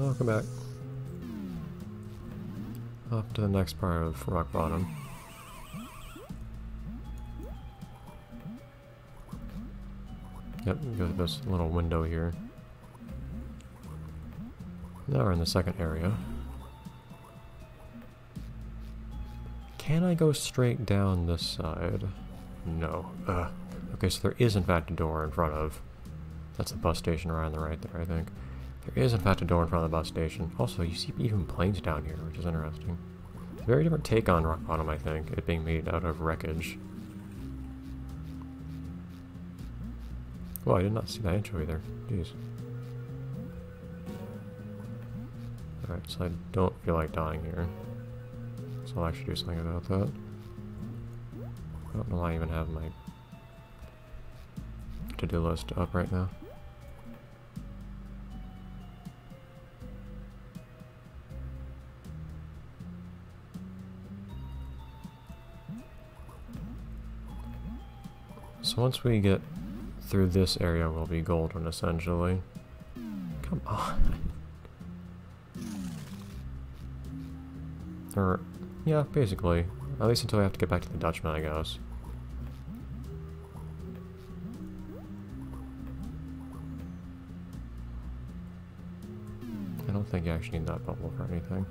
I'll come back. Off to the next part of rock bottom. Yep, go to this little window here. Now we're in the second area. Can I go straight down this side? No. Okay, so there is in fact a door in front of... That's the bus station right on the right there, I think. There is in fact a door in front of the bus station. Also, you see even planes down here, which is interesting. Very different take on rock bottom, I think, it being made out of wreckage. Well, I did not see that anchovy there. Jeez. Alright, so I don't feel like dying here. So I'll actually do something about that. I don't know why I even have my to-do list up right now. So once we get through this area, we'll be golden, essentially. Come on. Or, yeah, basically. At least until we have to get back to the Dutchman, I guess. I don't think you actually need that bubble for anything.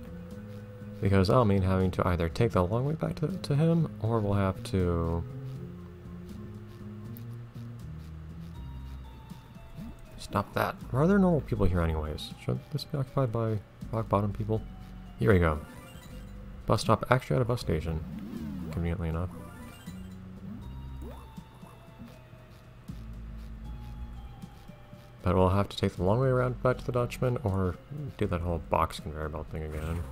Because I'll mean having to either take the long way back to him, or we'll have to... Stop that. Are there normal people here anyways? Should this be occupied by rock bottom people? Here we go. Bus stop actually at a bus station. Conveniently enough. But we'll have to take the long way around back to the Dutchman, or do that whole box conveyor belt thing again.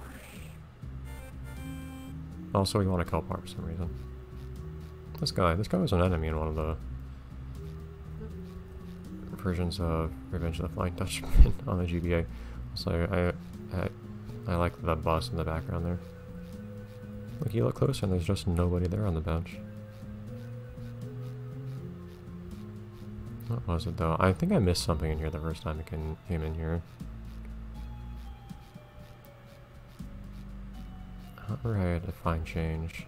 Also, we want to kill Bar for some reason. This guy was an enemy in one of the versions of Revenge of the Flying Dutchman on the GBA. So I like the bus in the background there. Look, you look closer and there's just nobody there on the bench. What was it though? I think I missed something in here the first time I came in here. I had to find change.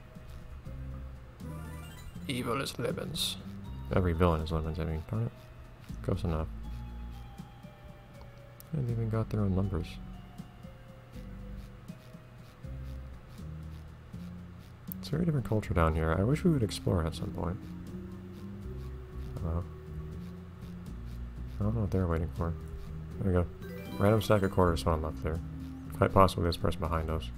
Evil is lemons. Every villain is lemons, I mean, darn it. Close enough. And they even got their own numbers. It's a very different culture down here. I wish we would explore at some point. I don't know what they're waiting for. There we go. Random stack of quarters found left there. Quite possibly this person behind us.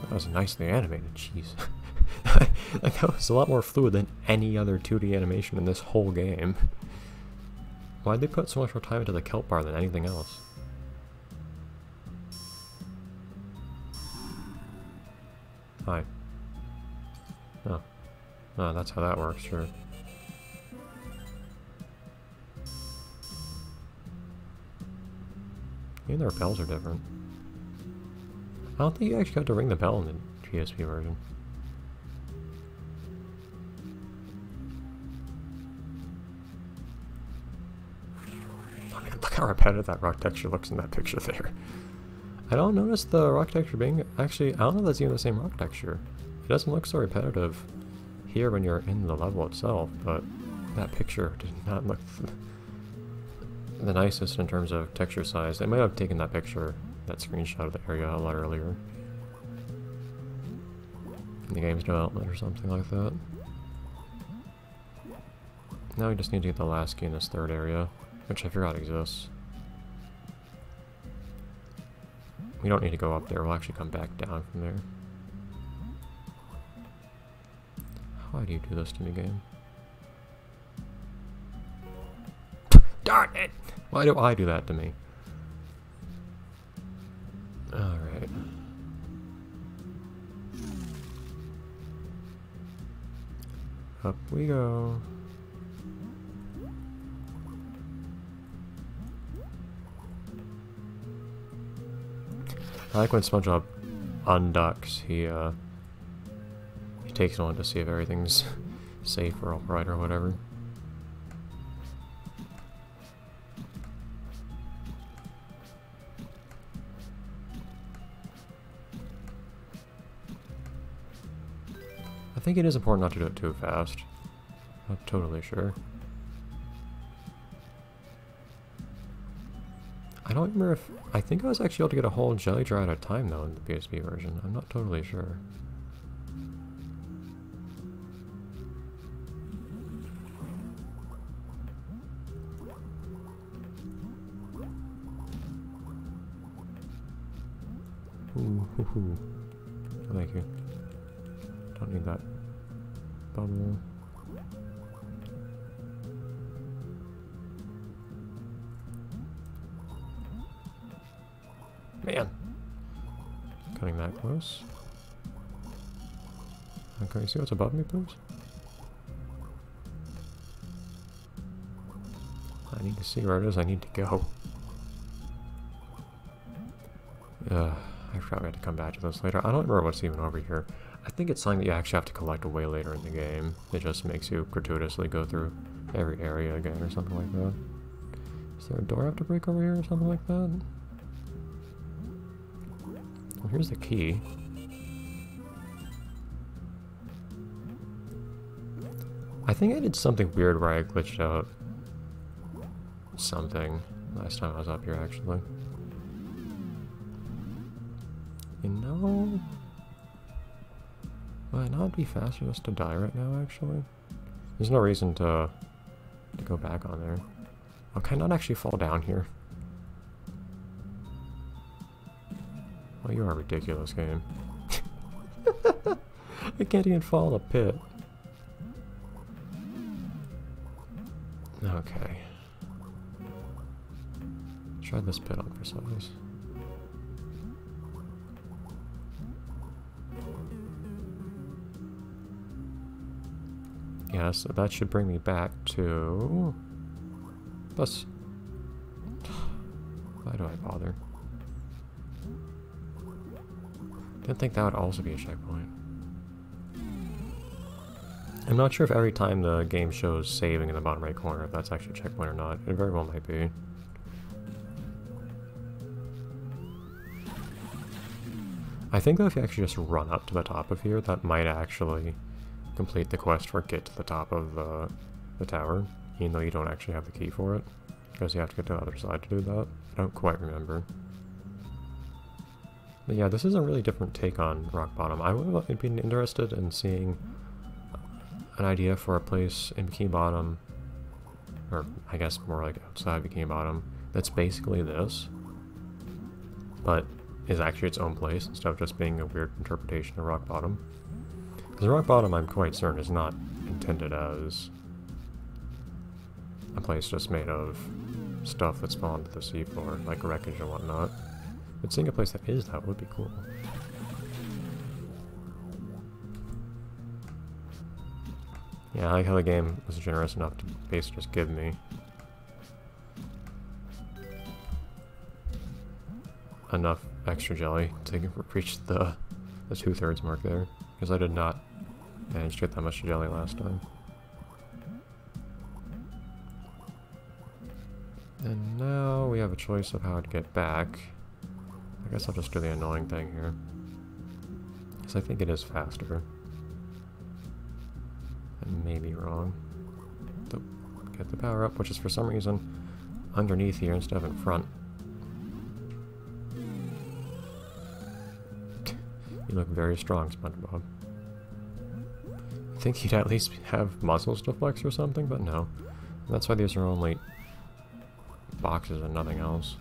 That was nicely animated, jeez. Like, that was a lot more fluid than any other 2D animation in this whole game. Why'd they put so much more time into the kelp bar than anything else? Hi. Oh. Oh, that's how that works, sure. Even their bells are different. I don't think you actually got to ring the bell in the GSP version. I mean, look how repetitive that rock texture looks in that picture there. I don't notice the rock texture being... Actually, I don't know if that's even the same rock texture. It doesn't look so repetitive here when you're in the level itself, but that picture did not look the nicest in terms of texture size. They might have taken that picture, that screenshot of the area a lot earlier in the game's development or something like that. Now we just need to get the last key in this third area, which I forgot exists. We don't need to go up there, we'll actually come back down from there. Why do you do this to me, game? Darn it! Why do I do that to me? Alright. Up we go. I like when Spongebob unducks, he He takes one to see if everything's safe or alright or whatever. I think it is important not to do it too fast. Not totally sure. I don't remember if... I think I was actually able to get a whole jelly jar at a time though in the PSP version. I'm not totally sure. Ooh, hoo, hoo. Thank you. Don't need that bubble. Man! Cutting that close. Can you see what's above me, please? I need to see where it is I need to go. I probably have to come back to this later. I don't remember what's even over here. I think it's something that you actually have to collect way later in the game. It just makes you gratuitously go through every area again or something like that. Is there a door I have to break over here or something like that? Well, here's the key. I think I did something weird where I glitched out something last time I was up here, actually. You know... Might not be faster just to die right now, actually. There's no reason to go back on there. Oh, can I not actually fall down here? Well, you are a ridiculous game. I can't even fall in a pit. Okay. Try this pit on for size. Yeah, so that should bring me back to... Plus... Why do I bother? Didn't think that would also be a checkpoint. I'm not sure if every time the game shows saving in the bottom right corner, if that's actually a checkpoint or not. It very well might be. I think that if you actually just run up to the top of here, that might actually complete the quest for get to the top of the tower, even though you don't actually have the key for it, because you have to get to the other side to do that. I don't quite remember. But yeah, this is a really different take on Rock Bottom. I would have been interested in seeing an idea for a place in Bikini Bottom, or I guess more like outside Bikini Bottom, that's basically this, but is actually its own place instead of just being a weird interpretation of Rock Bottom. Because Rock Bottom, I'm quite certain, is not intended as a place just made of stuff that's fallen to the seafloor, like wreckage and whatnot. But seeing a place that is that would be cool. Yeah, I like how the game was generous enough to basically just give me enough extra jelly to reach the 2/3 mark there, because I did not manage to get that much jelly last time. And now we have a choice of how to get back. I guess I'll just do the annoying thing here, because I think it is faster. I may be wrong. So get the power up, which is for some reason underneath here instead of in front. You look very strong, Spongebob. I think he'd at least have muscles to flex or something, but no. And that's why these are only boxes and nothing else.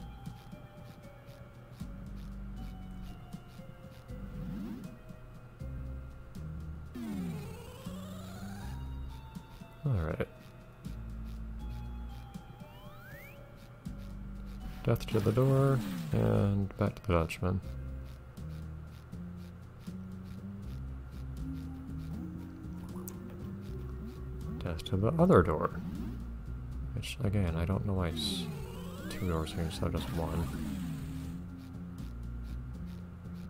Alright. Death to the door, and back to the Dutchman. Death to the other door. Which, again, I don't know why it's 2 doors here instead of just 1.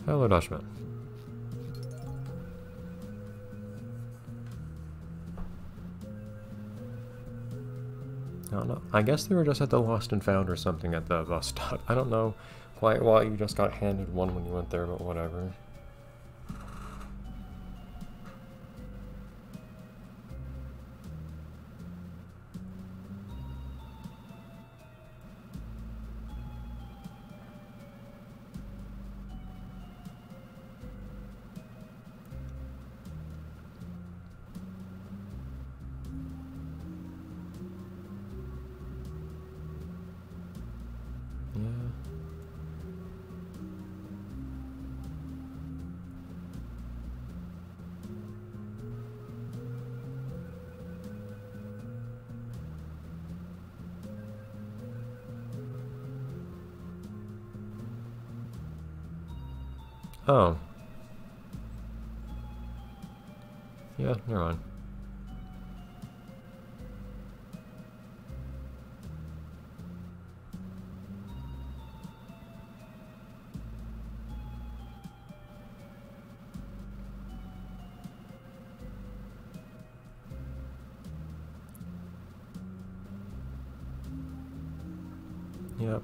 Hello, Dutchman. I don't know. I guess they were just at the Lost and Found or something at the bus stop. I don't know quite why you just got handed one when you went there, but whatever. Oh. Yeah, never mind. Yep.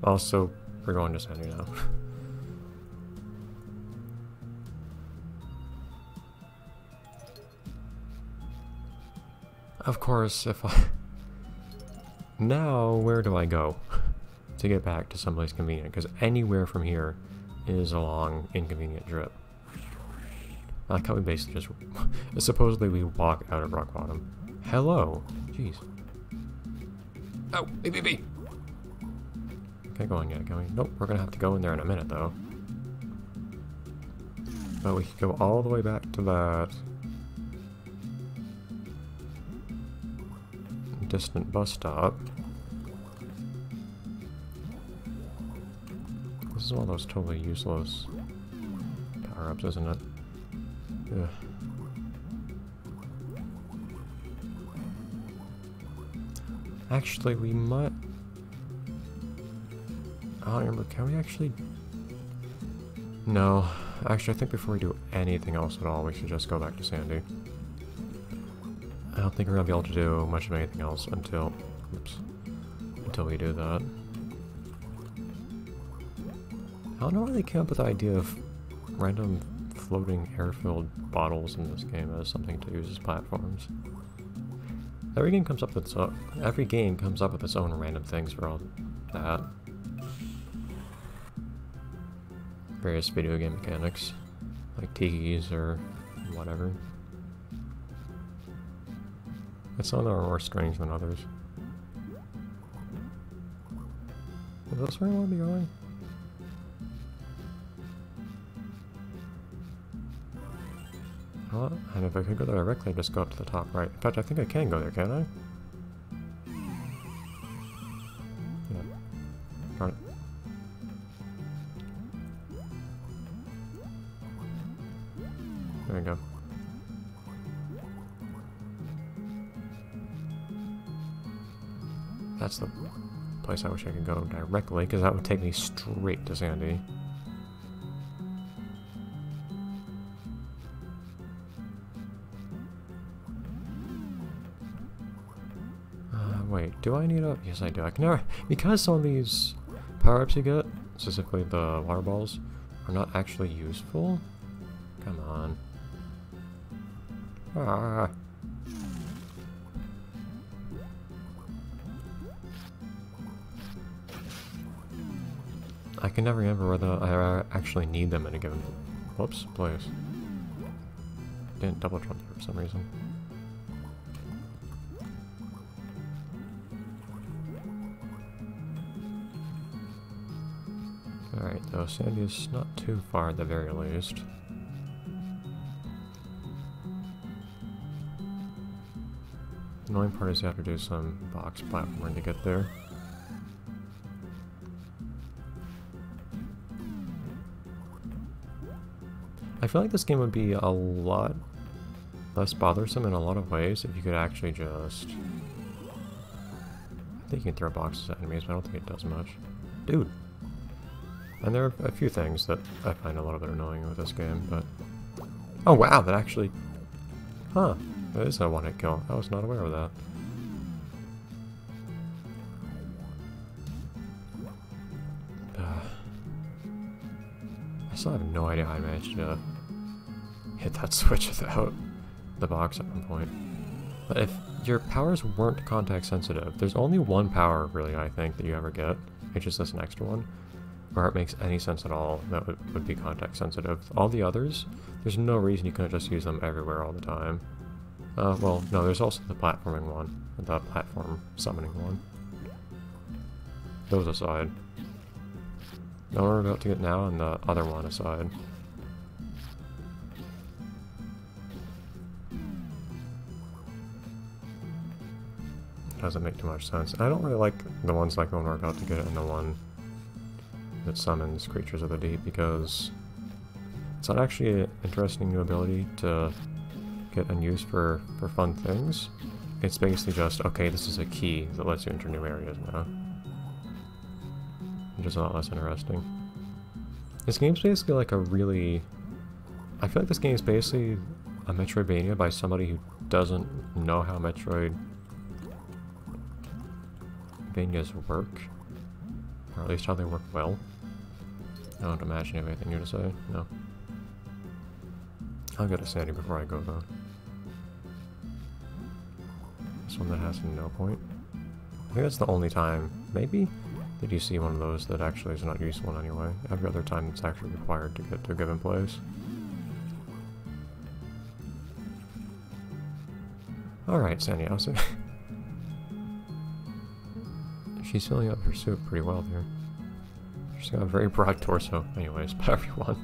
Also, we're going to Sandy now. Of course, if I... Now, where do I go to get back to someplace convenient? Because anywhere from here is a long, inconvenient trip. I like how we basically just... supposedly we walk out of rock bottom. Hello! Jeez. Oh! BBB! Can't go in yet, can we? Nope, we're gonna have to go in there in a minute, though. But we could go all the way back to that... distant bus stop. This is one of those totally useless power-ups, isn't it? Ugh. Actually, we might... I don't remember, can we actually... No. Actually, I think before we do anything else at all, we should just go back to Sandy. I don't think we're gonna be able to do much of anything else until... Oops. Until we do that. I don't know why they came up with the idea of random floating air-filled bottles in this game as something to use as platforms. Every game comes up with its own random things for all that. Various video game mechanics, like tikis or whatever. But some of them are more strange than others. Is this where I want to be going? And if I could go there directly, I'd just go up to the top right. In fact, I think I can go there, can't I? Yeah. Darn it. There we go. That's the place I wish I could go directly, because that would take me straight to Sandy. Wait, do I need a... Yes, I do. I can never... Because some of these power-ups you get, specifically the water balls, are not actually useful? Come on. Ah. I can never remember whether I actually need them in a given... Whoops, place. Didn't double jump there for some reason. Alright, though, Sandy is not too far at the very least. The annoying part is you have to do some box platforming to get there. I feel like this game would be a lot less bothersome in a lot of ways if you could actually just think you can throw boxes at enemies, but I don't think it does much. Dude! And there are a few things that I find a little bit annoying with this game, but... Oh wow, that actually... Huh. That is a one-hit kill. I was not aware of that. I still have no idea how I managed to hit that switch without the box at one point. But if your powers weren't contact sensitive, there's only one power, really, I think, that you ever get, which is this next one, where it makes any sense at all that would be contact sensitive. All the others, there's no reason you couldn't just use them everywhere all the time. Well, no, there's also the platforming one, the platform summoning one. Those aside. The one we're about to get now and the other one aside. Doesn't make too much sense. I don't really like the ones like the one we're about to get and the one that summons creatures of the deep, because it's not actually an interesting new ability to get and use for fun things. It's basically just, okay, this is a key that lets you enter new areas now. Which is a lot less interesting. This game's basically like a really... I feel like this game is basically a Metroidvania by somebody who doesn't know how Metroidvanias work. Or at least how they work well. I don't imagine you have anything new to say. No. I'll get a sandy before I go though. This one that has no point. I think that's the only time, maybe, that you see one of those that actually is not useful in any way. Every other time it's actually required to get to a given place. Alright, Sandy, I'll say. She's filling up her suit pretty well here. She's got a very broad torso. Anyways, but everyone.